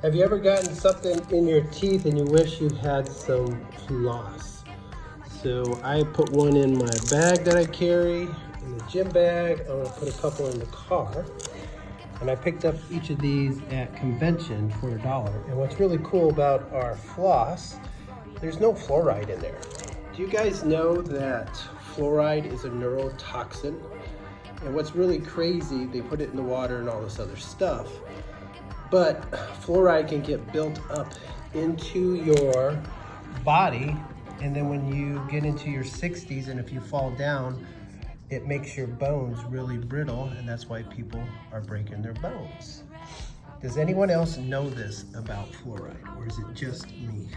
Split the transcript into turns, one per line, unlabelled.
Have you ever gotten something in your teeth and you wish you had some floss? So I put one in my bag that I carry, in the gym bag. I'm gonna put a couple in the car. And I picked up each of these at convention for $1. And what's really cool about our floss, there's no fluoride in there. Do you guys know that fluoride is a neurotoxin? And what's really crazy, they put it in the water and all this other stuff, but fluoride can get built up into your body, and then when you get into your 60s and if you fall down, it makes your bones really brittle, and that's why people are breaking their bones. Does anyone else know this about fluoride, or is it just me?